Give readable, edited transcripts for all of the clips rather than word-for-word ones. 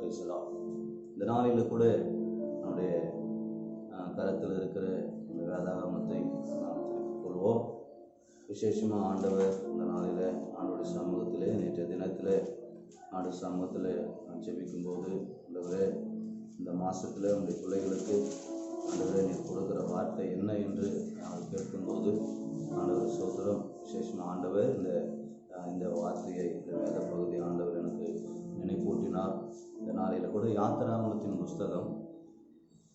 பேசலாம். இந்த நாளில் கூட நம்முடைய கரத்தில் இருக்கிற இந்த வேதாகமத்தை நாம் திருப்பிக் கொள்வோம். விசேஷமாக ஆண்டவர் இந்த நாளில் ஆண்டோடைய சமூகத்திலே நேற்றைய தினத்தில் ஆண்டு சமூகத்தில் நான் ஜெபிக்கும்போது, ஆண்டவரே இந்த மாதத்தில் உங்களுடைய பிள்ளைகளுக்கு ஆண்டவரே நீர் கொடுக்குற வார்த்தை என்ன என்று நாங்கள் கேட்கும்போது, ஆண்டவர் சோதரம் விசேஷமாக ஆண்டவர் இந்த வார்த்தையை, இந்த வேத பகுதி ஆண்டவர் எனக்கு நினைப்பூட்டினார். இந்த நாளில் கூட யாத்திராகமத்தின் புஸ்தகம்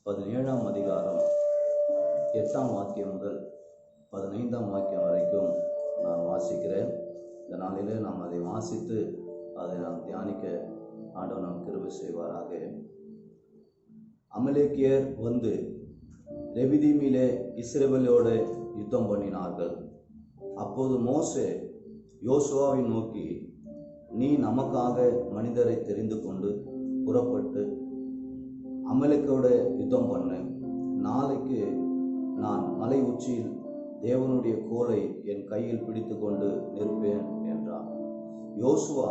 17ஆம் அதிகாரம் 8ஆம் வாக்கியம் முதல் 15ஆம் வாக்கியம் வரைக்கும் நான் வாசிக்கிறேன். இந்த நாளிலே நாம் அதை வாசித்து அதை நாம் தியானிக்க ஆண்டவர் நாம் கிருபை செய்வாராக. அமலேக்கியர் வந்து ரெவிதீமிலே இஸ்ரவேலோடு யுத்தம் பண்ணினார்கள். அப்போது மோசே யோசுவாவை நோக்கி, நீ நமக்காக மனிதரை தெரிந்து கொண்டு புறப்பட்டு அமலேக்கோடு யுத்தம் பண்ணு. நாளைக்கு நான் மலை உச்சியில் தேவனுடைய கோலை என் கையில் பிடித்து கொண்டு நிற்பேன் என்றார். யோசுவா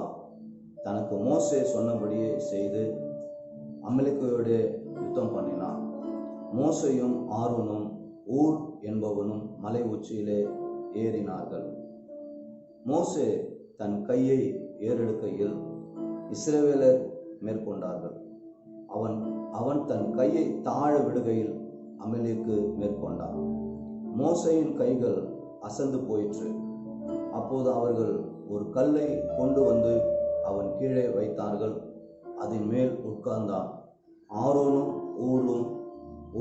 தனக்கு மோசே சொன்னபடியே செய்து அமலேக்கோடு யுத்தம் பண்ணினான். மோசேயும் ஆரோனும் ஊர் என்பவனும் மலை உச்சியிலே ஏறினார்கள். மோசே தன் கையை ஏறெடுக்கையில் இஸ்ரவேலர் மேற்கொண்டார்கள். அவன் தன் கையை தாழ விடுகையில் அமலேக்கு மேற்கொண்டான். மோசேயின் கைகள் அசந்து போயிற்று. அப்போது அவர்கள் ஒரு கல்லை கொண்டு வந்து அவன் கீழே வைத்தார்கள். அதன் மேல் உட்கார்ந்தான். ஆரோனும் ஊரும்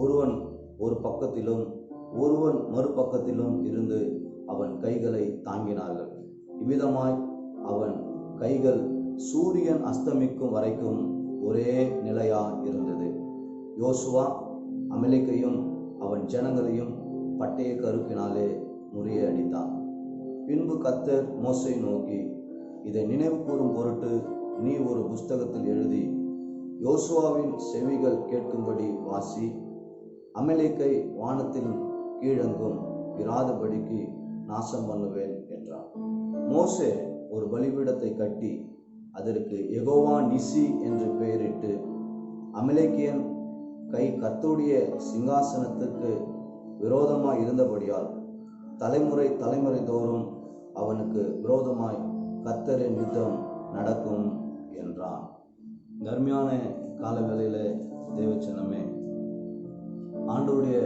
ஒருவன் ஒரு பக்கத்திலும் ஒருவன் மறுபக்கத்திலும் இருந்து அவன் கைகளை தாங்கினார்கள். இவ்விதமாய் அவன் கைகள் சூரியன் அஸ்தமிக்கும் வரைக்கும் ஒரே நிலையா இருந்தது. யோசுவா அமலேக்கையும் அவன் ஜனங்களையும் பட்டய கருக்கினாலே முறியடித்தான். பின்பு கர்த்தர் மோசேயை நோக்கி, இதை நினைவு கூறும் பொருட்டு நீ ஒரு புஸ்தகத்தில் எழுதி யோசுவாவின் செவிகள் கேட்கும்படி வாசி. அமலேக்கை வானத்தின் கீழெங்கும் இராதபடிக்கு நாசம் பண்ணுவேன் என்றார். மோசே ஒரு பலிபீடத்தை கட்டி அதற்கு யெகோவா நிசி என்று பெயரிட்டு, அமலேக்கியன் கை கர்த்தருடைய சிங்காசனத்திற்கு விரோதமாய் இருந்தபடியால் தலைமுறை தோறும் அவனுக்கு விரோதமாய் கர்த்தரின் யுத்தம் நடக்கும் என்றான். தர்மியான காலவேளையில தேவச்சனமே, ஆண்டவருடைய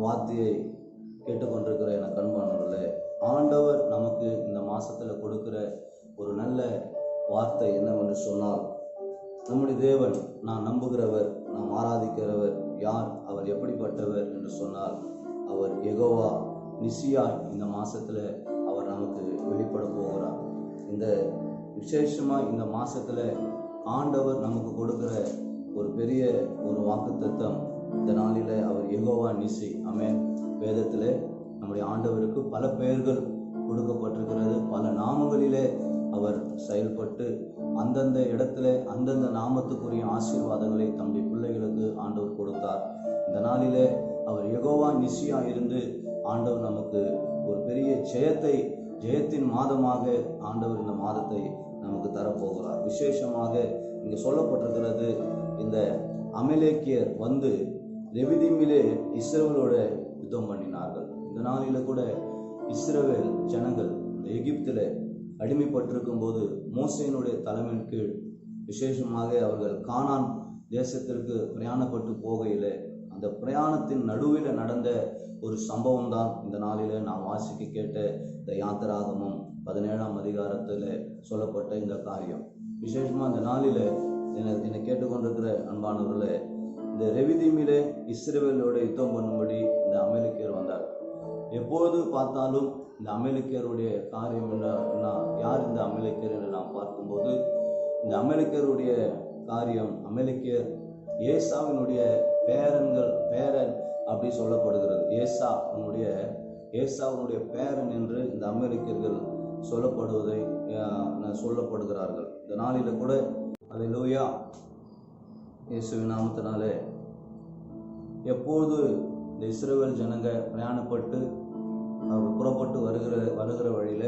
வார்த்தையை கேட்டுக்கொண்டிருக்கிற என கண்பானவர்களே, ஆண்டவர் நமக்கு இந்த மாசத்துல கொடுக்கிற ஒரு நல்ல வார்த்தை என்னவென்று சொன்னால், நம்முடைய தேவன் நாம் நம்புகிறவர், நாம் ஆராதிக்கிறவர் யார், அவர் எப்படிப்பட்டவர் என்று சொன்னால், அவர் யெகோவா நிசியாய் இந்த மாசத்துல அவர் நமக்கு வெளிப்பட போகிறார். இந்த விசேஷமா இந்த மாசத்துல ஆண்டவர் நமக்கு கொடுக்கிற ஒரு பெரிய ஒரு வாக்குத்தத்தம், இந்த நாளில அவர் யெகோவா நிசி. ஆமென். வேதத்திலே நம்முடைய ஆண்டவருக்கு பல பெயர்கள் கொடுக்கப்பட்டிருக்கிறது. பல நாமங்களிலே அவர் செயல்பட்டு அந்தந்த இடத்துல அந்தந்த நாமத்துக்குரிய ஆசீர்வாதங்களை தம்முடைய பிள்ளைகளுக்கு ஆண்டவர் கொடுத்தார். இந்த நாளிலே அவர் யெகோவா நிசியா இருந்து ஆண்டவர் நமக்கு ஒரு பெரிய ஜெயத்தின் மாதமாக ஆண்டவர் இந்த மாதத்தை நமக்கு தரப்போகிறார். விசேஷமாக இங்கு சொல்லப்பட்டிருக்கிறது, இந்த அமலேக்கியர் வந்து ரெவிதீமிலே இஸ்ரவேலோட யுத்தம் பண்ணினார்கள். இந்த நாளில கூட இஸ்ரவேல் ஜனங்கள் இந்த எகிப்தில் அடிமைப்பட்டிருக்கும் போது மோசேயினுடைய தலைமையின் கீழ் விசேஷமாக அவர்கள் கானான் தேசத்திற்கு பிரயாணப்பட்டு போகையில் அந்த பிரயாணத்தின் நடுவில் நடந்த ஒரு சம்பவம் தான் இந்த நாளில நாம் வாசிக்க கேட்ட இந்த யாத்திராகமம் 17ஆம் அதிகாரத்தில் சொல்லப்பட்ட இந்த காரியம். விசேஷமாக இந்த நாளில என்னை கேட்டுக்கொண்டிருக்கிற அன்பானவர்களே, இந்த ரெவிதீமிலே இஸ்ரவேலோட யுத்தம் பண்ணும்படி இந்த அமலேக்கியர் வந்தார். எப்போது பார்த்தாலும் இந்த அமலேக்கியருடைய காரியம் என்ன, யார் இந்த அமலேக்கியர் என்று நாம் பார்க்கும்போது, இந்த அமலேக்கியருடைய காரியம், அமலேக்கியர் ஏசாவினுடைய பேரன் அப்படி சொல்லப்படுகிறது. ஏசாவினுடைய பேரன் என்று இந்த அமலேக்கியர்கள் சொல்லப்படுகிறார்கள். இந்த நாளில கூட அல்லேலூயா இயேசுவின் நாமத்தினாலே எப்போது இந்த இஸ்ரவேல் ஜனங்க பிரயாணப்பட்டு அவர் புறப்பட்டு வருகிற வழியில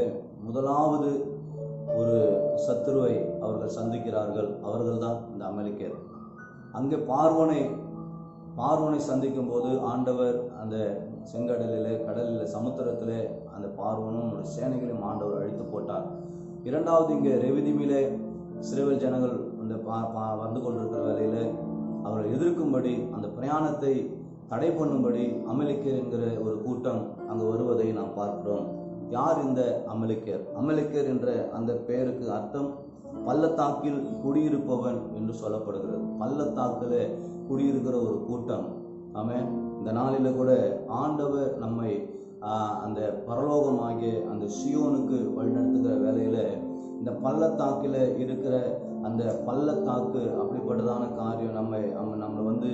முதலாவது ஒரு சத்துருவை அவர்கள் சந்திக்கிறார்கள். அவர்கள்தான் இந்த அமலேக்கியர். அங்கே பார்வோனை சந்திக்கும் போது ஆண்டவர் அந்த செங்கடலிலே, கடலிலே, சமுத்திரத்திலே அந்த பார்வோனும் சேனைகளையும் ஆண்டவர் அழித்து போட்டார். இரண்டாவது இங்கே ரெவிதீமிலே இஸ்ரவேல் ஜனங்கள் அந்த வந்து கொண்டிருக்கிற வேளையில அவர்கள் எதிர்க்கும்படி அந்த பிரயாணத்தை தடை பண்ணும்படி அமலேக்கியர் என்கிற ஒரு கூட்டம் அங்கு வருவதை நாம் பார்க்கிறோம். யார் இந்த அமலேக்கியர்? அமலேக்கியர் என்ற அந்த பெயருக்கு அர்த்தம் பள்ளத்தாக்கில் குடியிருப்பவன் என்று சொல்லப்படுகிறது. பள்ளத்தாக்கில் குடியிருக்கிற ஒரு கூட்டம். ஆமென். இந்த நாளில கூட ஆண்டவர் நம்மை அந்த பரலோகமாகிய அந்த சியோனுக்கு வழிநடத்துகிற வேலையில இந்த பள்ளத்தாக்கில் இருக்கிற அந்த பள்ளத்தாக்கு அப்படிப்பட்டதான காரியம் நம்மளை வந்து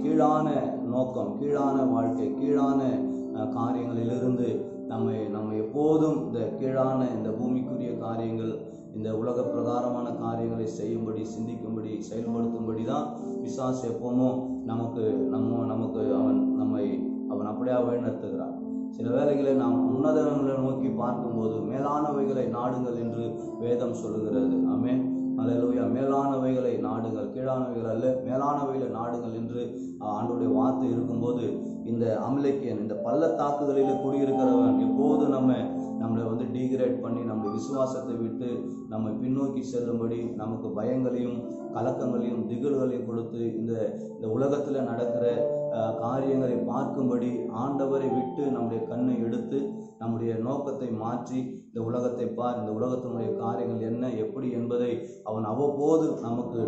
கீழான நோக்கம், கீழான வாழ்க்கை, கீழான காரியங்களிலிருந்து நம்ம எப்போதும் இந்த கீழான இந்த பூமிக்குரிய காரியங்கள், இந்த உலக பிரகாரமான காரியங்களை செய்யும்படி, சிந்திக்கும்படி, செயல்படுத்தும்படி தான் பிசாசு எப்பவுமோ நமக்கு அவன் அப்படியே வழிநடத்துகிறான். சில வேளைகளை நாம் உன்னதங்களை நோக்கி பார்க்கும்போது மேலானவைகளை நாடுங்கள் என்று வேதம் சொல்லுகிறது. ஆமென். அல்லேலூயா. மேலானவைகளை நாடுங்கள், கீழானவைகள் அல்ல, மேலானவைகளை நாடுங்கள் என்று ஆண்டவருடைய வார்த்தை இருக்கும்போது இந்த அமலேக்கியன், இந்த பள்ளத்தாக்குகளில் குடியிருக்கிறவன் எப்போது நம்மளை வந்து டீக்ரேட் பண்ணி நம்ம விசுவாசத்தை விட்டு நம்ம பின்னோக்கி செல்லும்படி நமக்கு பயங்களையும் கலக்கங்களையும் திகில்களையும் கொடுத்து இந்த உலகத்தில் நடக்கிற காரியங்களை பார்க்கும்படி ஆண்டவரை விட்டு நம்முடைய கண்ணை எடுத்து நம்முடைய நோக்கத்தை மாற்றி இந்த உலகத்தை பார், இந்த உலகத்தினுடைய காரியங்கள் என்ன எப்படி என்பதை அவன் அவ்வப்போது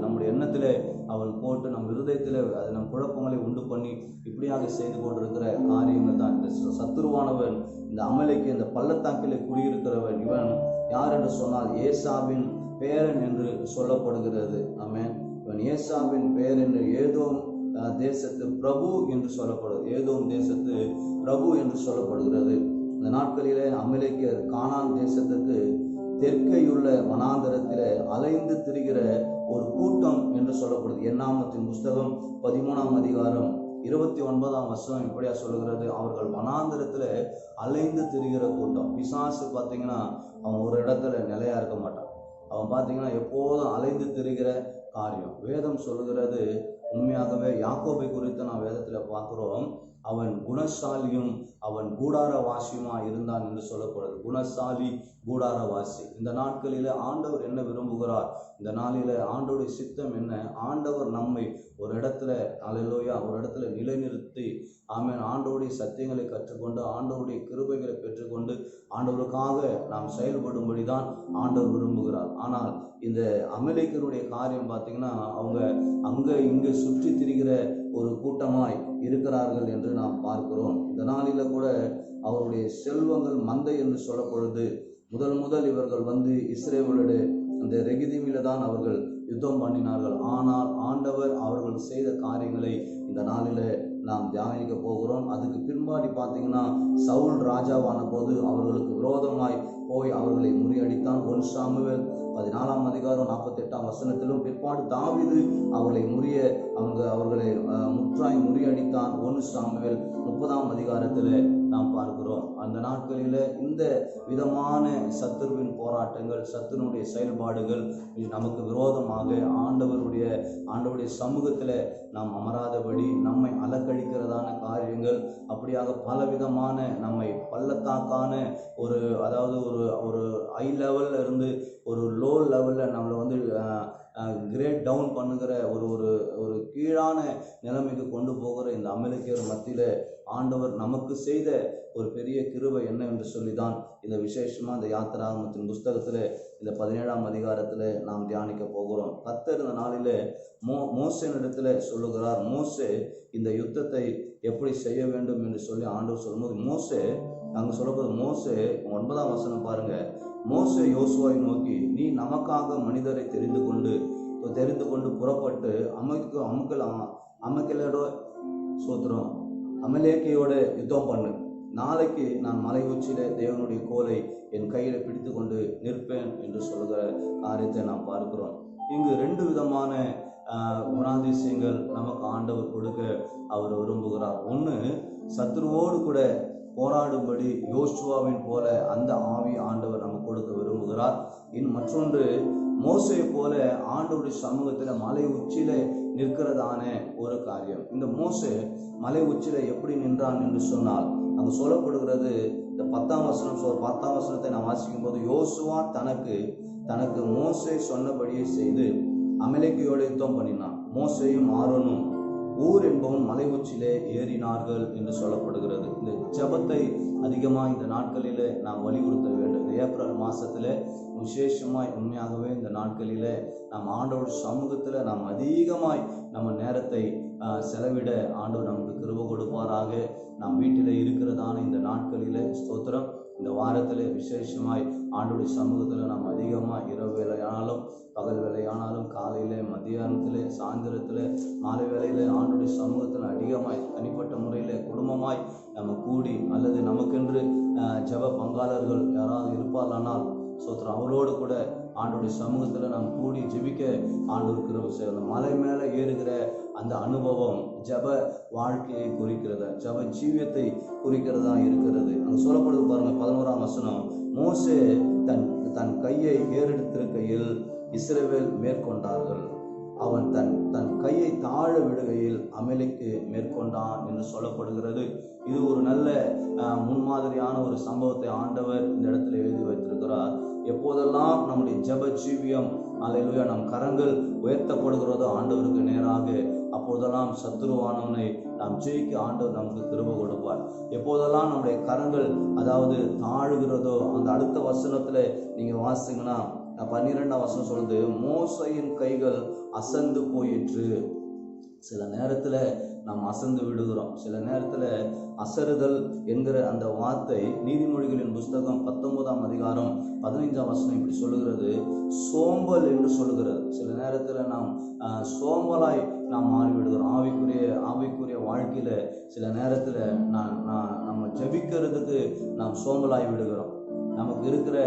நம்முடைய எண்ணத்தில் அவன் போட்டு நம் இருதயத்தில் அது நம் குழப்பங்களை உண்டு பண்ணி இப்படியாக செய்து கொண்டிருக்கிற காரியங்கள் தான். இந்த சத்துருவானவன், இந்த அமலேக்கியன், இந்த பள்ளத்தாக்கிலே குடியிருக்கிறவன், இவன் யார் என்று சொன்னால் ஏசாவின் பேரன் என்று சொல்லப்படுகிறது. ஆமென். இவன் ஏசாவின் பேரன் என்று ஏதோம் தேசத்து பிரபு என்று சொல்லப்படுகிறது. ஏதோம் தேசத்து பிரபு என்று சொல்லப்படுகிறது. இந்த நாட்களிலே அமலேக்கியர் கானான் தேசத்துக்கு தெற்கையுள்ள வனாந்தரத்திலே அலைந்து திரிகிற ஒரு கூட்டம் என்று சொல்லப்படுது. எண்ணாகமத்தின் புஸ்தகம் 13ஆம் அதிகாரம் 29ஆம் வசனம் இப்படியா சொல்லுகிறது, அவர்கள் வனாந்தரத்துல அலைந்து திரிகிற கூட்டம். பிசாசு பார்த்தீங்கன்னா அவன் ஒரு இடத்துல நிலையா இருக்க மாட்டான். அவன் பார்த்தீங்கன்னா எப்போதும் அலைந்து திரிகிற காரியம். வேதம் சொல்லுகிறது, உண்மையாகவே யாக்கோபை குறித்து நாம் வேதத்தில் பார்க்கிறோம், அவன் குணசாலியும் அவன் கூடாரவாசியுமா இருந்தான் என்று சொல்லப்படுது. குணசாலி, கூடாரவாசி. இந்த நாட்களில ஆண்டவர் என்ன விரும்புகிறார்? இந்த நாளில ஆண்டவருடைய சித்தம் என்ன? ஆண்டவர் நம்மை ஒரு இடத்துல, அல்லேலூயா, ஒரு இடத்துல நிலைநிறுத்தி, ஆமென், ஆண்டவருடைய சத்தியங்களை கற்றுக்கொண்டு ஆண்டவருடைய கிருபைகளை பெற்றுக்கொண்டு ஆண்டவருக்காக நாம் செயல்படும்படி தான் ஆண்டவர் விரும்புகிறார். ஆனால் இந்த அமலேக்கியருடைய காரியம் பார்த்தீங்கன்னா அவங்க அங்க இங்கு சுற்றி திரிகிற ஒரு கூட்டமாய் இருக்கிறார்கள் என்று நாம் பார்க்கிறோம். இந்த நாளில கூட அவருடைய செல்வங்கள் மந்தை என்று சொல்லப்படுது. முதல் இவர்கள் வந்து இஸ்ரவேலுடைய அந்த ரெகிதீமில தான் அவர்கள் யுத்தம் பண்ணினார்கள். ஆனால் ஆண்டவர் அவர்கள் செய்த காரியங்களை இந்த நாளில நாம் தியானிக்க போகிறோம். அதுக்கு பின்பாடி பார்த்தீங்கன்னா சவுல் ராஜாவான போது அவர்களுக்கு விரோதமாய் போய் அவர்களை முறியடித்தான். 1 சாமுவேல் 14ஆம் அதிகாரம் 48ஆம் வசனத்திலும் பிற்பாடு தாவீது அவர்களை முற்றாய் முறியடித்தான். 1 சாமுவேல் 30ஆம் அதிகாரத்தில் நாம் பார்க்கிறோம். அந்த நாட்களில் இந்த விதமான சத்துருவின் போராட்டங்கள், சத்துருனுடைய செயல்பாடுகள் நமக்கு விரோதமாக ஆண்டவருடைய சமூகத்தில் நாம் அமராதபடி நம்மை அலக்கழிக்கிறதான காரியங்கள், அப்படியாக பலவிதமான நம்மை பள்ளத்தாக்கான ஒரு ஹை லெவல்ல இருந்து ஒரு லோ லெவலில் நம்மளை வந்து கிரேட் டவுன் பண்ணுகிற ஒரு கீழான நிலைமைக்கு கொண்டு போகிற இந்த அமலேக்கியர் மத்தியில் ஆண்டவர் நமக்கு செய்த ஒரு பெரிய கிருபை என்ன என்று சொல்லிதான் இந்த விசேஷமாக இந்த யாத்திராகமத்தின் புஸ்தகத்தில் இந்த 17ஆம் அதிகாரத்தில் நாம் தியானிக்க போகிறோம். கர்த்தர் இந்த நாளில் மோசேனிடத்தில் சொல்லுகிறார். மோசே இந்த யுத்தத்தை எப்படி செய்ய வேண்டும் என்று சொல்லி ஆண்டவர் சொல்லும்போது மோசே அங்கே சொல்லப்படுது. மோசே 9ஆம் வசனம் பாருங்க. மோசே யோசுவாவை நோக்கி, நீ நமக்காக மனிதரை தெரிந்து கொண்டு புறப்பட்டு அமலேக்கியோட யுத்தம் பண்ணு. நாளைக்கு நான் மலை உச்சியில தேவனுடைய கோலை என் கையில பிடித்து கொண்டு நிற்பேன் என்று சொல்லுகிற காரியத்தை நாம் பார்க்கிறோம். இங்கு 2 விதமான குணாதிசயங்கள் நமக்கு ஆண்டவர் கொடுக்க அவர் விரும்புகிறார். ஒன்று, சத்துருவோடு கூட போராடும்படி யோசுவாவின் போல அந்த ஆவி ஆண்டவர் நமக்கு கொடுக்க விரும்புகிறார். மற்றொன்று, மோசேயை போல ஆண்டவருடைய சமூகத்தில் மலை உச்சியில நிற்கிறதான ஒரு காரியம். இந்த மோசே மலை உச்சியில எப்படி நின்றான் என்று சொன்னால், அங்கு சொல்லப்படுகிறது, இந்த 10ஆம் வசனத்தை நான் வாசிக்கும் போது, யோசுவா தனக்கு மோசே சொன்னபடியே செய்து அமலேக்கியோடு யுத்தம் பண்ணினான். மோசேயும் ஆரோனும் ஊர் என்பவன் மலை உச்சியிலே ஏறினார்கள் என்று சொல்லப்படுகிறது. இந்த ஜெபத்தை அதிகமாக இந்த நாட்களிலே நாம் வலியுறுத்த வேண்டும். இந்த ஏப்ரல் மாதத்தில் விசேஷமாய் உண்மையாகவே இந்த நாட்களில் நாம் ஆண்டவர் சமூகத்தில் நாம் அதிகமாய் நம்ம நேரத்தை செலவிட ஆண்டவர் நமக்கு கிருபை கொடுப்பாராக. நாம் வீட்டில் இருக்கிறதான இந்த நாட்களில் ஸ்தோத்திரம், இந்த வாரத்தில் விசேஷமாய் ஆண்டவருடைய சமூகத்தில் நாம் அதிகமாக இரவு வேலையானாலும் பகல் வேலையானாலும் காலையில் மத்தியானத்தில் சாயந்தரத்தில் மாலை வேலையில் ஆண்டவருடைய சமூகத்தில் அதிகமாய் தனிப்பட்ட முறையில் குடும்பமாய் நம்ம கூடி, அல்லது நமக்கென்று ஜெப பங்காளர்கள் யாராவது இருப்பார்களானால் ஸ்தோத்திரம், அவரோடு கூட ஆண்டவருடைய சமூகத்தில் நாம் கூடி ஜெபிக்க ஆண்டவர் கிருபை செய்யணும். மலை மேலே ஏறுகிற அந்த அனுபவம் ஜெப வாழ்க்கையை குறிக்கிறது, ஜெப ஜீவியத்தை குறிக்கிறதா இருக்கிறது. அங்கே சொல்லப்படுது பாருங்க, 11ஆம் வசனம், மோசே தன் கையை ஏறெடுத்திருக்கையில் இஸ்ரவேல் மேற்கொண்டார்கள். அவன் தன் கையை தாழ விடுகையில் அமலேக்கு மேற்கொண்டான் என்று சொல்லப்படுகிறது. இது ஒரு நல்ல முன்மாதிரியான ஒரு சம்பவத்தை ஆண்டவர் இந்த இடத்துல எழுதி வைத்திருக்கிறார். எப்போதெல்லாம் நம்முடைய ஜெப ஜீவியம் அல்லேலூயா நம் கரங்கள் உயர்த்தப்படுகிறதோ ஆண்டவருக்கு நேராக, அப்போதெல்லாம் சத்துருவானவனை நாம் ஜெயிக்க ஆண்டவர் நமக்கு கிருபை கொடுப்பார். எப்போதெல்லாம் நம்முடைய கரங்கள் அதாவது தாழுகிறதோ, அந்த அடுத்த வசனத்துல நீங்க வாசிங்கன்னா 12ஆம் வசனம் சொல்லுது, மோசையின் கைகள் அசந்து போயிற்று. சில நேரத்தில் நாம் அசந்து விடுகிறோம். சில நேரத்தில் அசறுதல் என்கிற அந்த வார்த்தை நீதிமொழிகளின் புஸ்தகம் 19ஆம் அதிகாரம் 15ஆம் வசனம் இப்படி சொல்லுகிறது, சோம்பல் என்று சொல்லுகிறது. சில நேரத்தில் நாம் சோம்பலாய் நாம் மாறிவிடுகிறோம். ஆவிக்குரிய வாழ்க்கையில சில நேரத்தில் நம்ம ஜெபிக்கிறதுக்கு நாம் சோம்பலாய் விடுகிறோம். நமக்கு இருக்கிற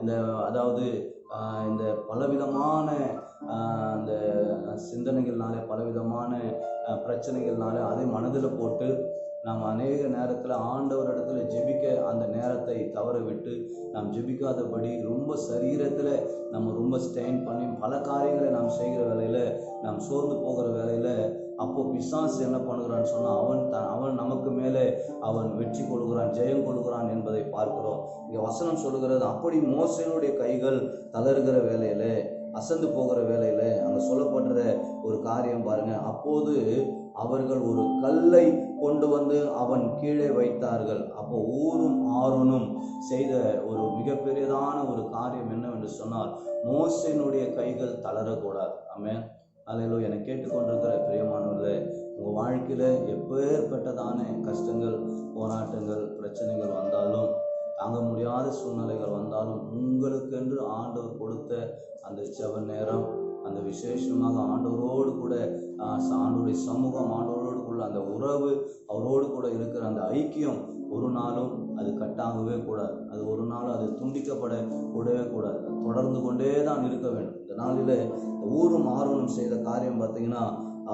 இந்த அதாவது இந்த பலவிதமான அந்த சிந்தனைகள்னால, பலவிதமான பிரச்சனைகள்னால அதை மனதில் போட்டு நாம் அநேக நேரத்தில் ஆண்டவரிடத்துல ஜெபிக்க அந்த நேரத்தை தவற விட்டு நாம் ஜெபிக்காதபடி ரொம்ப சரீரத்தில் நம்ம ரொம்ப ஸ்டெயின் பண்ணி பல காரியங்களை நாம் செய்கிற வேலையில் நாம் சோர்ந்து போகிற வேலையில் அப்போ பிசாசு என்ன பண்ணுகிறான்னு சொன்னால் அவன் நமக்கு மேலே அவன் வெற்றி கொள்கிறான், ஜெயம் கொள்கிறான் என்பதை பார்க்கிறோம். இங்கே வசனம் சொல்லுகிறது, அப்படி மோசேயினுடைய கைகள் தளர்கிற வேலையில, அசந்து போகிற வேலையில அங்கே சொல்லப்படுற ஒரு காரியம் பாருங்க, அப்போது அவர்கள் ஒரு கல்லை கொண்டு வந்து அவன் கீழே வைத்தார்கள். அப்போ ஊரும் ஆரோனும் செய்த ஒரு மிகப்பெரியதான ஒரு காரியம் என்னவென்று சொன்னால், மோசேயினுடைய கைகள் தளரக்கூடாது. ஆமென். அல்லேலூயா. என்னை கேட்டுக்கொண்டிருக்கிற பிரியமானவர்களே, உங்கள் வாழ்க்கையில் எப்பேற்பட்டதான கஷ்டங்கள், போராட்டங்கள், பிரச்சனைகள் வந்தாலும், தாங்க முடியாத சூழ்நிலைகள் வந்தாலும், உங்களுக்கென்று ஆண்டவர் கொடுத்த அந்த ஜெப நேரம், அந்த விசேஷமாக ஆண்டவரோடு கூட ஆண்டவருடைய சமூகம், ஆண்டவரோடு கூட அந்த உறவு, அவரோடு கூட இருக்கிற அந்த ஐக்கியம் ஒரு நாளும் அது கட்டாகவே கூடாது. அது ஒரு நாளும் அது துண்டிக்கப்பட கூடவே கூடாது. தொடர்ந்து கொண்டே தான் இருக்க வேண்டும். இந்த நாளில் ஊரும் ஆரோனும் செய்த காரியம் பார்த்தீங்கன்னா,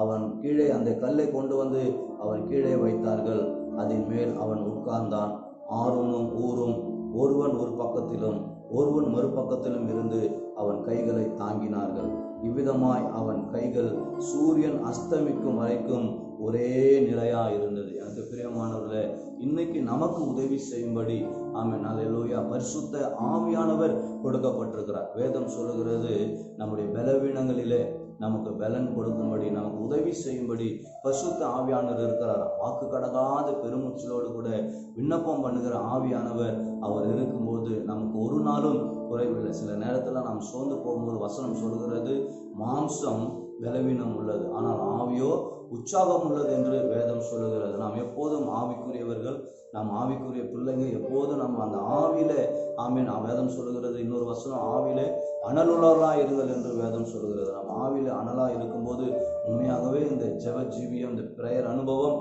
அவன் கீழே அந்த கல்லை கொண்டு வந்து அவன் கீழே வைத்தார்கள். அதன் மேல் அவன் உட்கார்ந்தான். ஆரோனும் ஊரும் ஒருவன் ஒரு பக்கத்திலும் ஒருவன் மறுபக்கத்திலும் இருந்து அவன் கைகளை தாங்கினார்கள். இவ்விதமாய் அவன் கைகள் சூரியன் அஸ்தமிக்கும் வரைக்கும் ஒரே நிலையா இருந்தது. எனக்கு பிரியமானவர்களே, இன்னைக்கு நமக்கு உதவி செய்யும்படி ஆமென் அல்லேலூயா பரிசுத்த ஆவியானவர் கொடுக்கப்பட்டிருக்கிறார். வேதம் சொல்லுகிறது, நம்முடைய பலவீனங்களிலே நமக்கு பலன் கொடுக்கும்படி, நமக்கு உதவி செய்யும்படி பரிசுத்த ஆவியானவர் இருக்கிறார். வாக்கு கடக்காத பெருமூச்சலோடு கூட விண்ணப்பம் பண்ணுகிற ஆவியானவர் அவர் இருக்கும்போது நமக்கு ஒரு நாளும் குறைவில்லை. சில நேரத்தில் நாம் சோர்ந்து போகும்போது வசனம் சொல்கிறது, மாம்சம் பலவீனம் உள்ளது, ஆனால் ஆவியோ உற்சாகம் உள்ளது என்று வேதம் சொல்லுகிறது. நாம் எப்போதும் ஆவிக்குரியவர்கள், நாம் ஆவிக்குரிய பிள்ளைங்க, எப்போதும் நம்ம அந்த ஆவியில ஆமீன். வேதம் சொல்லுகிறது இன்னொரு வசனம், ஆவியிலே அனலுள்ளவர்களா இருங்கள் என்று வேதம் சொல்லுகிறது. நாம் ஆவியில அனலா இருக்கும்போது உண்மையாகவே இந்த ஜெப ஜீவியம், இந்த பிரேயர் அனுபவம்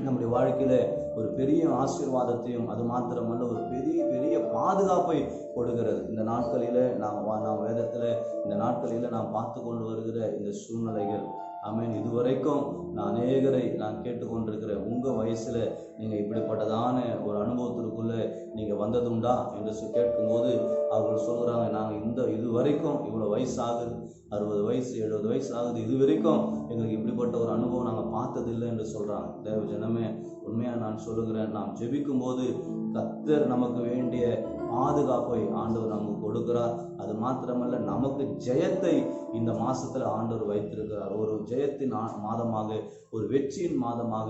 நம்முடைய வாழ்க்கையில ஒரு பெரிய ஆசீர்வாதத்தையும் அது மாத்திரமல்ல ஒரு பெரிய பெரிய பாதுகாப்பை கொடுக்கிறது. இந்த நாட்களில நாம் வேதத்தில் இந்த நாட்களில் நாம் பார்த்து கொண்டு வருகிற இந்த சூழ்நிலைகள் ஆமென். இதுவரைக்கும் நான் அநேகரை நான் கேட்டுக்கொண்டிருக்கிறேன். உங்கள் வயசில் நீங்கள் இப்படிப்பட்டதான ஒரு அனுபவத்திற்குள்ள நீங்கள் வந்ததுண்டா என்று கேட்கும்போது அவர்கள் சொல்கிறாங்க, நாங்கள் இது வரைக்கும் இவ்வளோ வயசு ஆகுது, 60 வயசு 70 வயசு ஆகுது, இது வரைக்கும் எங்களுக்கு இப்படிப்பட்ட ஒரு அனுபவம் நாங்கள் பார்த்ததில்லை என்று சொல்கிறாங்க. தேவ ஜனமே, உண்மையாக நான் சொல்லுகிறேன், நாம் ஜெபிக்கும் போது கர்த்தர் நமக்கு வேண்டிய பாதுகாப்பை ஆண்டவர் நமக்கு கொடுக்கிறார். அது மாத்திரமல்ல, நமக்கு ஜெயத்தை இந்த மாசத்துல ஆண்டவர் வைத்திருக்கிறார். ஒரு ஜெயத்தின் மாதமாக, ஒரு வெற்றியின் மாதமாக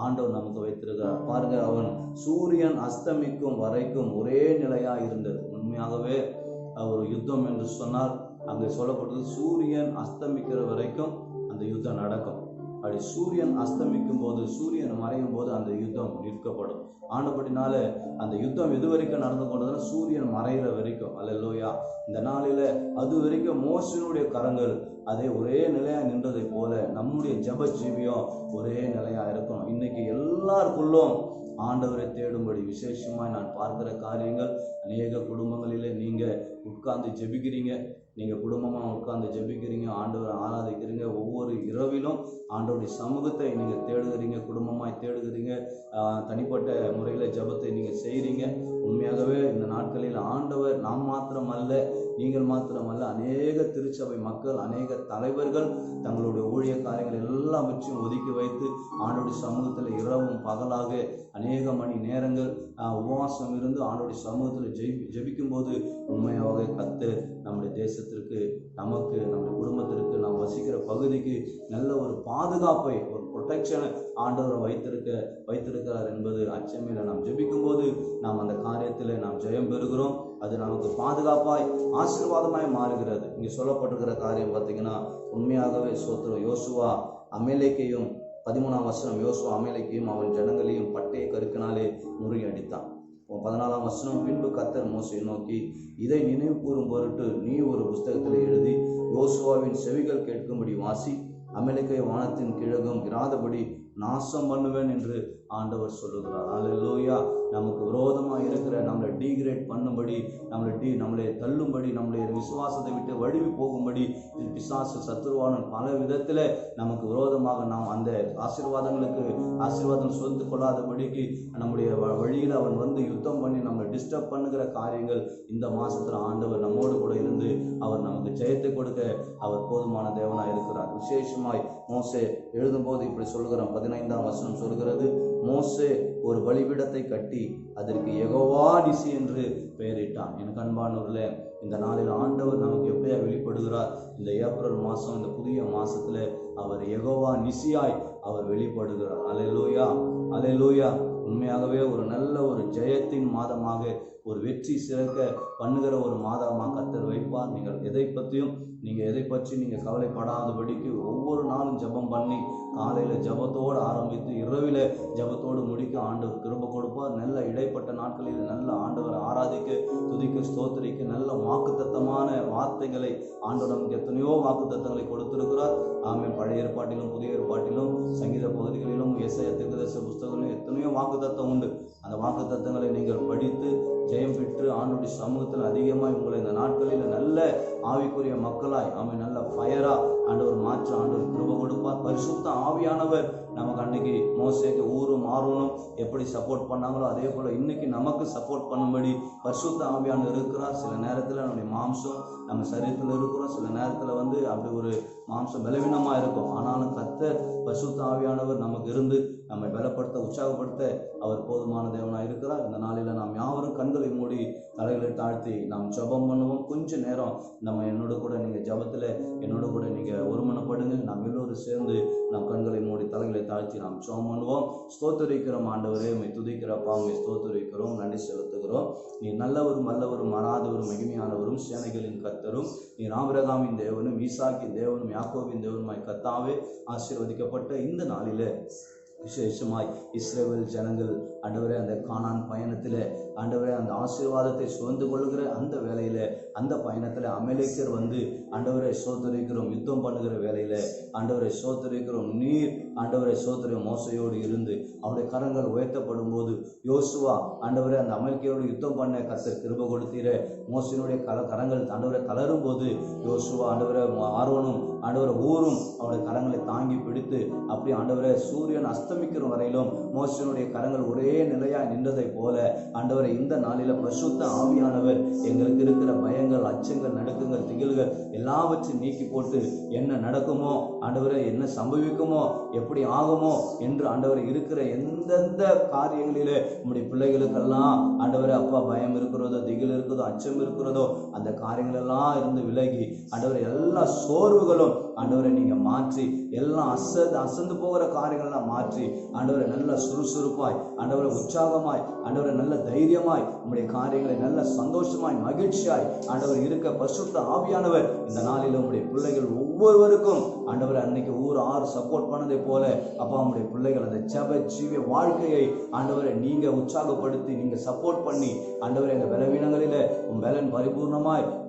ஆண்டவர் நமக்கு வைத்திருக்கிறார். பாருங்க, அவன் சூரியன் அஸ்தமிக்கும் வரைக்கும் ஒரே நிலையா இருந்தது. உண்மையாகவே ஒரு யுத்தம் என்று சொன்னால் அங்கே சொல்லப்பட்டது, சூரியன் அஸ்தமிக்கிற வரைக்கும் அந்த யுத்தம் நடக்கும். அப்படி சூரியன் அஸ்தமிக்கும் போது, சூரியன் மறையும் போது அந்த யுத்தம் நிற்கப்படும். ஆனபடினால அந்த யுத்தம் எது வரைக்கும் நடந்து கொண்டதுன்னா சூரியன் மறைகிற வரைக்கும். அல்லேலூயா. இந்த நாளில அது வரைக்கும் மோசனுடைய கரங்கள் அதே ஒரே நிலையா நின்றதை போல நம்முடைய ஜெப ஜீவியம் ஒரே நிலையா இருக்கணும். இன்னைக்கு எல்லாருக்குள்ளும் ஆண்டவரை தேடும்படி விசேஷமாய் நான் பார்க்கிற காரியங்கள், அநேக குடும்பங்களிலே நீங்க உட்கார்ந்து ஜெபிக்கிறீங்க, நீங்க குடும்பமா உட்கார்ந்து ஜெபிக்கிறீங்க, ஆண்டவரை ஆராதிக்கிறீங்க. ஒவ்வொரு இரவிலும் ஆண்டவருடைய சமூகத்தை நீங்க தேடுகிறீங்க, குடும்பமாய் தேடுகிறீங்க, தனிப்பட்ட முறையில் ஜெபத்தை நீங்க செய்கிறீங்க. உண்மையாகவே இந்த நாட்களில் ஆண்டவர் நாம் மாத்திரமல்ல, நீங்கள் மாத்திரமல்ல, அநேக திருச்சபை மக்கள், அநேக தலைவர்கள் தங்களுடைய ஊழிய காரியங்கள் எல்லாவற்றையும் ஒதுக்கி வைத்து ஆண்டவருடைய சமூகத்தில் இரவும் பகலாக அநேக மணி நேரங்கள் உபவாசம் இருந்து ஆண்டவருடைய சமூகத்தில் ஜெபிக்கும் போது உண்மையாக கர்த்தர் நம்முடைய தேசத்திற்கு, நமக்கு, நம்முடைய குடும்பத்திற்கு, நாம் வசிக்கிற பகுதிக்கு நல்ல ஒரு பாதுகாப்பை, ஒரு ப்ரொடெக்ஷனை ஆண்டவரை வைத்திருக்கிறார் என்பது அச்சமில்லை. நாம் ஜெபிக்கும் போது நாம் அந்த காரியத்தில் நாம் ஜெயம் பெறுகிறோம். அது நமக்கு பாதுகாப்பாய் ஆசீர்வாதமாய் மாறுகிறது. இங்கே சொல்லப்பட்டிருக்கிற காரியம் பார்த்தீங்கன்னா உண்மையாகவே சோத்திரம். யோசுவா அமலேக்கையும் 13ஆம் வசனம், யோசுவா அமலேக்கையும் அவன் ஜனங்களையும் பட்டய கருக்கினாலே முறியடித்தான். 14ஆம் வசனம், பின்பு கர்த்தர் மோசேயை நோக்கி, இதை நினைவு கூறும் பொருட்டு நீ ஒரு புஸ்தகத்தில் எழுதி யோசுவாவின் செவிகள் கேட்கும்படி வாசி, அமலேக்கை வானத்தின் கிழகும் இராதபடி நாசம் பண்ணுவேன் என்று ஆண்டவர் சொல்லுகிறார். அல்லேலூயா. நமக்கு விரோதமாக இருக்கிற நம்மளை டீக்ரேட் பண்ணும்படி, நம்மளை தள்ளும்படி, நம்முடைய விசுவாசத்தை விட்டு வழுவி போகும்படி பிசாசு சத்துருவானன் பல விதத்தில் நமக்கு விரோதமாக நாம் அந்த ஆசீர்வாதம் சொந்து கொள்ளாதபடிக்கு நம்முடைய வழியில் அவன் வந்து யுத்தம் பண்ணி நம்மளை டிஸ்டர்ப் பண்ணுகிற காரியங்கள் இந்த மாசத்துல ஆண்டவர் நம்மோடு கூட இருந்து அவர் நமக்கு ஜெயத்தை கொடுக்க அவர் போதுமான தேவனாய் இருக்கிறார். விசேஷமாய் மோசே எழுதும்போது இப்படி சொல்லுகிறான். 15ஆம் வசனம் சொல்கிறது, மோசே ஒரு பலிபீடத்தை கட்டி அதற்கு யெகோவா நிசி என்று பெயரிட்டான். எனக்கு அன்பானவர்களே, இந்த நாளில் ஆண்டவர் நமக்கு எப்படியா வெளிப்படுகிறார்? இந்த ஏப்ரல் மாதம், இந்த புதிய மாசத்துல அவர் யெகோவா நிசியாய் அவர் வெளிப்படுகிறார். அல்லேலூயா, அல்லேலூயா. உண்மையாகவே ஒரு நல்ல ஒரு ஜெயத்தின் மாதமாக, ஒரு வெற்றி சிறக்க பண்ணுகிற ஒரு மாதமாக கர்த்தர் வைப்பார். நீங்கள் எதை பற்றி நீங்கள் கவலைப்படாதபடிக்கு ஒவ்வொரு நாளும் ஜெபம் பண்ணி, காலையில் ஜெபத்தோடு ஆரம்பித்து இரவில் ஜெபத்தோடு முடிக்க ஆண்டவர் கிருபை கொடுப்பார். நல்ல இடைப்பட்ட நாட்களில் நல்ல ஆண்டவரை ஆராதிக்க, துதிக்க, ஸ்தோத்திரிக்க நல்ல வாக்குத்தத்தமான வார்த்தைகளை ஆண்டவர் நமக்கு எத்தனையோ வாக்குத்தத்தங்களை கொடுத்திருக்கிறார். ஆமென். பழைய ஏற்பாட்டிலும் புதிய ஏற்பாட்டிலும் சங்கீத பகுதிகளிலும் எசேயா தீர்க்கதரிசி புஸ்தகங்களிலும் எத்தனையோ வாக்குத்தத்தம் உண்டு. அந்த வாக்குத்தத்தங்களை நீங்கள் படித்து ஜெயம் பெற்று ஆண்டவருடைய சமூகத்தில் அதிகமாக உங்களை இந்த நாட்களில் நல்ல ஆவிக்குரிய மக்களாய், ஆமென், நல்ல ஃபயரா ஆண்டவர் மாற்ற ஆண்டவர் கிருபை கொடுப்பார். பரிசுத்த ஆவியானவர் நமக்கு அன்னைக்கு மோசேக்கு ஊரும் ஆரோனும் எப்படி சப்போர்ட் பண்ணாங்களோ அதே போல இன்னைக்கு நமக்கு சப்போர்ட் பண்ணும்படி பரிசுத்த ஆவியானவர் இருக்கிறார். சில நேரத்தில் நம்முடைய மாம்சம் நம்ம சரீரத்தில் இருக்கிறோம், சில நேரத்தில் வந்து அப்படி ஒரு மாம்சம் பலவீனமாக இருக்கும். ஆனாலும் கர்த்தர் பரிசுத்த ஆவியானவர் நமக்கு இருந்து நம்மை பலப்படுத்த, உற்சாகப்படுத்த அவர் போதுமான தேவனாக இருக்கிறார். இந்த நாளில் நாம் யாவரும் கண்களை மூடி தலைகளை தாழ்த்தி நாம் ஜெபம் பண்ணுவோம். கொஞ்ச நேரம் நம்ம என்னோட கூட நீங்கள் ஜெபத்தில் என்னோட கூட நீங்கள் ஒருமனப்படுங்க. நாம் எல்லோரும் சேர்ந்து நாம் கண்களை மூடி தலைகளை தாழ்த்தி நாம் ஜெபம் பண்ணுவோம். ஸ்தோத்திரிக்கிறோம் ஆண்டவரே, உம்மை துதிக்கிறப்பா, உம்மை ஸ்தோத்திரிக்கிறோம், நன்றி செலுத்துகிறோம். நீ நல்லவரும் வல்லவரும் மாறாதவரும் மகிமையானவரும் சேனைகளின் கர்த்தரும், நீ ஆபிரகாமின் தேவனும் ஈசாக்கின் தேவனும் யாக்கோபின் தேவனுமாய் கர்த்தாவே, ஆசீர்வதிக்கப்பட்ட இந்த நாளிலே விசேஷமாய் இஸ்ரவேல் ஜனங்கள் ஆண்டவரே அந்த கானான் பயணத்தில் ஆண்டவரே அந்த ஆசீர்வாதத்தை சுமந்து கொள்கிற அந்த வேலையில் அந்த பயணத்தில் அமலேக்கர் வந்து ஆண்டவரை சோதரிக்கிறோம், யுத்தம் பண்ணுகிற வேலையில் ஆண்டவரை சோதரிக்கிறோம். நீர் ஆண்டவரை சோதரி மோசையோடு இருந்து அவருடைய கரங்கள் உயர்த்தப்படும் போது யோசுவா ஆண்டவரை அந்த அமெரிக்கையோடு யுத்தம் பண்ண கர்த்தர் கிருபை கொடுத்தீர. மோசையினுடைய கரங்கள் ஆண்டவரை தளரும் போது யோசுவா ஆண்டவரை ஆரோனும் ஆண்டவரை ஊரும் அவருடைய கரங்களை தாங்கி பிடித்து அப்படி ஆண்டவரை சூரியன் அஸ்தமிக்கிற வரையிலும் மோசையினுடைய கரங்கள் ஒரே நிலையாய் நின்றதை போல ஆண்டவரை இந்த நாளில பரிசுத்த ஆவியானவர் எங்களுக்கு இருக்கிற பயங்கள், அச்சங்கள், நடுக்கங்கள், திகில்கள் எல்லாவற்றையும் நீக்கி போட்டு என்ன நடக்குமோ ஆண்டவரை, என்ன சம்பவிக்குமோ, எப்படி ஆகுமோ என்று ஆண்டவரை இருக்கிற எந்தெந்த காரியங்களிலே நம்முடைய பிள்ளைகளுக்கெல்லாம் ஆண்டவரை அப்பா பயம் இருக்கிறதோ, திகில் இருக்கிறதோ, அச்சம் இருக்கிறதோ அந்த காரியங்கள் எல்லாம் இருந்து விலகி ஆண்டவரை எல்லா சோர்வுகளும் ஆண்டவரை நீங்க மாற்றி எல்லாம் அசந்து போகிற காரியங்கள்லாம் மாற்றி ஆண்டவரை நல்ல சுறுசுறுப்பாய், ஆண்டவரை உற்சாகமாய், ஆண்டவரை நல்ல தைரியமாய், நம்முடைய காரியங்களை நல்ல சந்தோஷமாய், மகிழ்ச்சியாய் ஆண்டவர் இருக்க பரிசுத்த ஆவியானவர் இந்த நாளில் உங்களுடைய பிள்ளைகள் ஒவ்வொருவருக்கும் ஆண்டவர் அன்னைக்கு ஊர் 6 சப்போர்ட் பண்ணதை போல அப்பா நம்முடைய பிள்ளைகள் அந்த ஜெப ஜீவிய வாழ்க்கையை ஆண்டவரை நீங்க உற்சாகப்படுத்தி நீங்க சப்போர்ட் பண்ணி ஆண்டவரை எங்க பலவீனங்களில உன் பலன்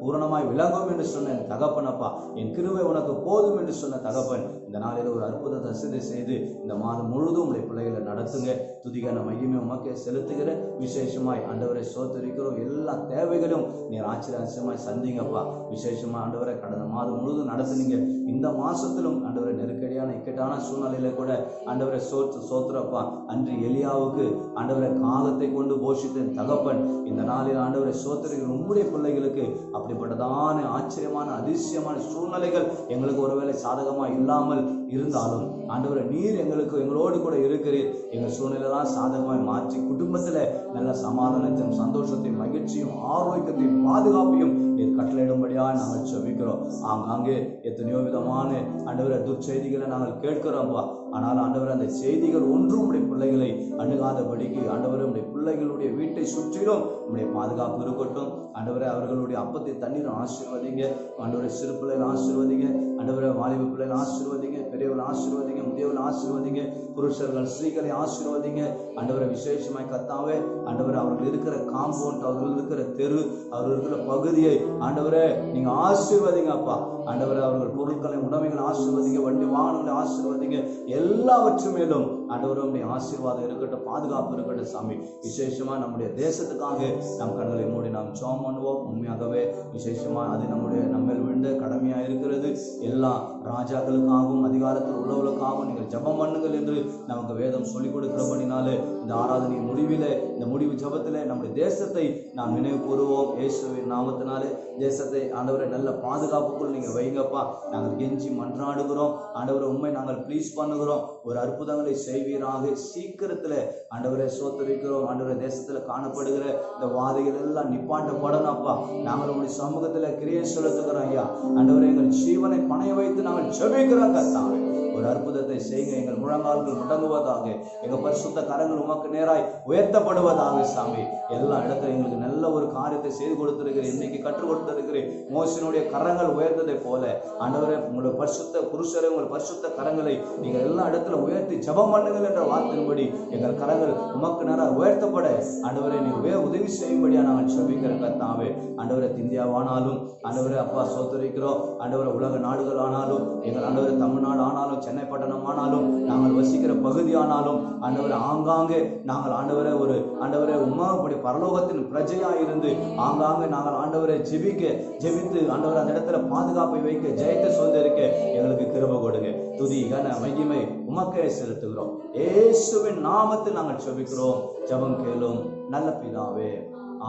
பூரணமாய் விளங்கும் என்று சொன்ன என் தகப்பனப்பா, என் கிருபை உனக்கு போதும் என்று சொன்ன தகப்பன் இந்த நாளில் ஒரு அற்புதத்தை சிதை செய்து இந்த மாதம் முழுதும் உங்களுடைய பிள்ளைகளை நடத்துங்க. துதிக்கான மகிமை உமக்கே செலுத்துகிற விசேஷமாய் ஆண்டவரை சோதரிக்கிறோம். எல்லா தேவைகளும் நீர் ஆச்சரியமாய் சந்திங்கப்பா. விசேஷமா ஆண்டவரை கடந்த மாதம் முழுதும் நடத்துனீங்க. இந்த மாசத்திலும் ஆண்டவரை நெருக்கடியான இக்கட்டான சூழ்நிலையில கூட ஆண்டவரை சோத்துறப்பா. அன்று எலியாவுக்கு ஆண்டவரை காகத்தை கொண்டு போஷித்த தகப்பன் இந்த நாளில் ஆண்டவரை சோதரிக்கிற உம்முடைய பிள்ளைகளுக்கு அப்படிப்பட்டதான ஆச்சரியமான அதிசயமான சூழ்நிலைகள் எங்களுக்கு ஒருவேளை சாதகமா இல்லாமல் இருந்தாலும் ஆண்டவரை நீர் எங்களோடு கூட இருக்கிறீர். எங்கள் சூழ்நிலையெல்லாம் சாதகமாய் மாற்றி குடும்பத்துல நல்ல சமாதானத்தையும் சந்தோஷத்தையும் மகிழ்ச்சியும் ஆரோக்கியத்தையும் பாதுகாப்பையும் நீர் கட்டளையிடும்படியா நாங்கள் செபிக்கிறோம். ஆங்காங்கே எத்தனையோ விதமான ஆண்டவரை துர்ச்செய்திகளை நாங்கள் கேட்கிறோம்பா. ஆனால் ஆண்டவர் அந்த செய்திகள் ஒன்றும் உடைய பிள்ளைகளை அணுகாதபடிக்கு ஆண்டவரை உடைய பிள்ளைகளுடைய வீட்டை சுற்றிலும் உடைய பாதுகாப்பு இருக்கட்டும். ஆண்டவரை அவர்களுடைய அப்பத்தை தண்ணீர் ஆசீர்வதிங்க. ஆண்டவரை சிறு பிள்ளைகள் ஆசீர்வதிங்க. ஆண்டவரை வாலிப பிள்ளைகள் ஆசீர்வதிங்க. பெரியவர்கள் ஆசீர்வதிங்க. முதியவர்கள் ஆசீர்வதிங்க. புருஷர்கள் ஸ்திரீகளை ஆசீர்வதிங்க. ஆண்டவரை விசேஷமாய் கர்த்தாவே ஆண்டவரை அவர்கள் இருக்கிற காம்பவுண்ட், அவர்கள் இருக்கிற தெரு, அவர்கள் இருக்கிற பகுதியை ஆண்டவரை நீங்க ஆசீர்வதிங்க அப்பா. ஆண்டவரை அவர்கள் பொருட்களை உடைமைகளை ஆசீர்வதிங்க. வண்டி வாகனங்களை ஆசீர்வதிங்க. எல்லாவற்று மேலும் ஆண்டவருடைய ஆசீர்வாதம் இருக்கட்டும், பாதுகாப்பு இருக்கட்டும் சாமி. விசேஷமா நம்முடைய தேசத்துக்காக நம் கண்களை மூடி நாம் ஜெபம் பண்ணுவோம். உண்மையாகவே விசேஷமா அது நம்மேல் விழுந்த கடமையா இருக்கிறது. எல்லா ராஜாக்களுக்காகவும் அதிகாரத்தில் உள்ளவர்களுக்காகவும் நீங்கள் ஜெபம் பண்ணுங்கள் என்று நமக்கு வேதம் சொல்லிக் கொடுக்கிறபடினாலே இந்த ஆராதனை முடிவிலே, இந்த முடிவு ஜெபத்திலே நம்முடைய தேசத்தை நாம் நினைவு கூறுவோம். இயேசுவின் நாமத்தினாலே தேசத்தை ஆண்டவரை நல்ல பாதுகாப்புக்குள் நீங்க வைங்கப்பா. நாங்கள் கெஞ்சி மன்றாடுகிறோம். ஆண்டவரை உண்மை நாங்கள் ப்ளீஸ் பண்ணுகிறோம். ஒரு அற்புதங்களை செய்வீராக. சீக்கிரத்துல ஆண்டவரை சோத்தரிக்கிறோம். ஆண்டவரை தேசத்துல காணப்படுகிற இந்த வாதைகள் எல்லாம் நிப்பாட்டப்படணும்ப்பா. நாங்கள் உங்களுடைய சமூகத்துல கிரியை செலுத்துகிறோம் ஐயா. ஆண்டவரை எங்கள் ஜீவனை பணைய வைத்து நாங்கள் ஜெபிக்கிறோம் கர்த்தாவே. ஒரு அற்புதத்தை செய்யுங்க. எங்கள் முழங்கால்கள் முடங்குவதாக, எங்கள் பரிசுத்த கரங்கள் உமக்கு நேராய் உயர்த்தப்படுவதாக சாமி. எல்லா இடத்துல எங்களுக்கு நல்ல ஒரு காரியத்தை செய்து கொடுத்திருக்கிறேன். இன்னைக்கு கற்றுக் கொடுத்திருக்கிறேன். மோசனுடைய கரங்கள் உயர்ந்ததை போல ஆண்டவரே உங்களுடைய பரிசுத்த புருஷரை, உங்கள் பரிசுத்த கரங்களை நீங்கள் எல்லா இடத்துல உயர்த்தி ஜெபம் பண்ணுங்கள் என்ற வார்த்தையின்படி எங்கள் கரங்கள் உமக்கு நேராக உயர்த்தப்பட ஆண்டவரை நீர் உதவி செய்யும்படியா நாங்கள் ஜெபிக்கிற கர்த்தாவே. ஆண்டவரை இந்தியாவானாலும் ஆண்டவரை அப்பா சோதரிக்கிறோம். ஆண்டவரை உலக நாடுகள் ஆனாலும், எங்கள் ஆண்டவரை தமிழ்நாடு ஆனாலும், சென்னை பட்டணம் ஆனாலும், நாங்கள் வசிக்கிற பகுதி ஆனாலும் ஆண்டவரை ஆங்காங்கே நாங்கள் ஆண்டவரை ஒரு ஆண்டவரை உமாப்படி பரலோகத்தின் பிரஜையா இருந்து ஆங்காங்கே நாங்கள் ஆண்டவரை ஜெபித்து ஆண்டவரை அந்த இடத்துல பாதுகாப்பை வைக்க, ஜெயத்தை சுதந்திரிக்க எங்களுக்கு கிருபை கொடுங்க. துதி கன மகிமை உமக்கே செலுத்துகிறோம். இயேசுவின் நாமத்தில் நாங்கள் ஜெபிக்கிறோம். ஜெபம் கேளும் நல்ல பிதாவே.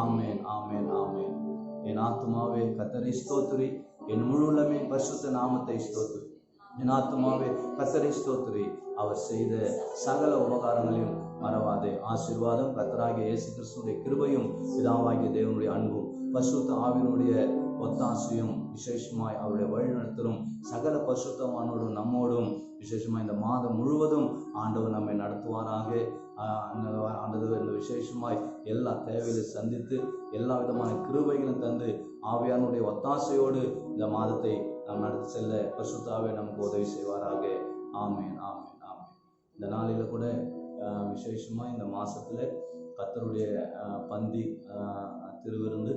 ஆமென், ஆமென், ஆமென். என் ஆத்துமாவே கர்த்தரை ஸ்தோத்திரி, என் முழு உள்ளமே பரிசுத்த நாமத்தை ஸ்தோத்திரி. என் ஆத்துமாவே கர்த்தரை ஸ்தோத்திரி, அவர் செய்த சகல உபகாரங்களையும் மறவாதே. ஆசீர்வாதம் கர்த்தராகிய இயேசு கிறிஸ்துவினுடைய கிருபையும் பிதாவாகிய தேவனுடைய அன்பும் பரிசுத்த ஆவியினுடைய ஒத்தாசையும் விசேஷமாய் அவருடைய வழிநடத்தலும் சகல பரிசுத்தவானோடும் நம்மோடும் விசேஷமாய் இந்த மாதம் முழுவதும் ஆண்டவர் நம்மை நடத்துவாராக. ஆண்டவர் இந்த விசேஷமாய் எல்லா தேவைகளை சந்தித்து எல்லா விதமான கிருபைகளும் தந்து ஆவியானுடைய ஒத்தாசையோடு இந்த மாதத்தை நாம் நடத்தி செல்ல பரிசுத்த ஆவியானவர் நமக்கு உதவி செய்வாராக. ஆமென், ஆமென், ஆமென். இந்த நாளில கூட விசேஷமாக இந்த மாதத்தில் கர்த்தருடைய பந்தி திருவிருந்து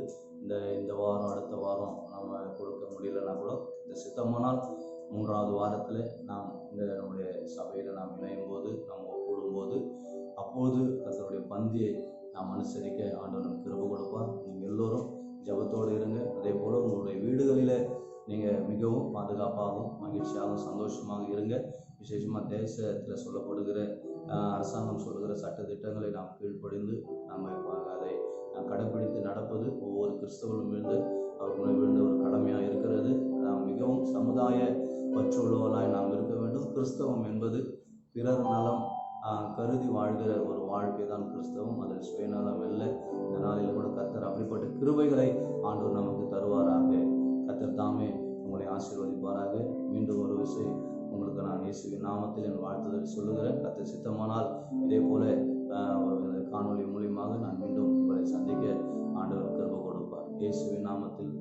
இந்த வாரம் அடுத்த வாரம் நம்ம கொடுக்க முடியலன்னா கூட இந்த சித்தமானால் 3வது வாரத்தில் நாம் நம்முடைய சபையில் நாம் இணையும் போது நம்ம கூடும்போது அப்போது கர்த்தருடைய பந்தியை நாம் அனுசரிக்க ஆண்டவர் நமக்கு கிருபை கொடுப்பார். நீங்கள் எல்லோரும் ஜெபத்தோடு இருங்க. அதே போல் உங்களுடைய வீடுகளில் நீங்கள் மிகவும் பாதுகாப்பாகவும் மகிழ்ச்சியாகவும் சந்தோஷமாக இருங்க. விசேஷமாக தேசத்தில் சொல்லப்படுகிற அரசாங்கம் சொல்லுகிற சட்டத்திட்டங்களை நாம் கீழ்ப்படிந்து நம்ம அதை கடைப்பிடித்து நடப்பது ஒவ்வொரு கிறிஸ்தவர்களும் விழுந்த ஒரு கடமையாக இருக்கிறது. நாம் மிகவும் சமுதாய பற்றுள்ளவர்களாய் நாம் இருக்க வேண்டும். கிறிஸ்தவம் என்பது பிறர் நலம் கருதி வாழ்கிற ஒரு வாழ்க்கை தான் கிறிஸ்தவம். அதில் சுயநலம் இல்லை. இந்த நாளில் கூட கர்த்தர் அப்படிப்பட்ட கிருபைகளை ஆண்டவர் நமக்கு தருவாராக. கர்த்தர் தாமே உங்களை ஆசீர்வதிப்பாராக. மீண்டும் ஒரு விஷயம் உங்களுக்கு நான் இயேசுவின் நாமத்தில் என் வாழ்த்துதலை சொல்லுகிறேன். கர்த்தர் சித்தமானால் இதே போல காணொலி மூலியமாக நான் மீண்டும் உங்களை சந்திக்க ஆண்டவர் கிருபை கொடுப்பார். இயேசுவின் நாமத்தில்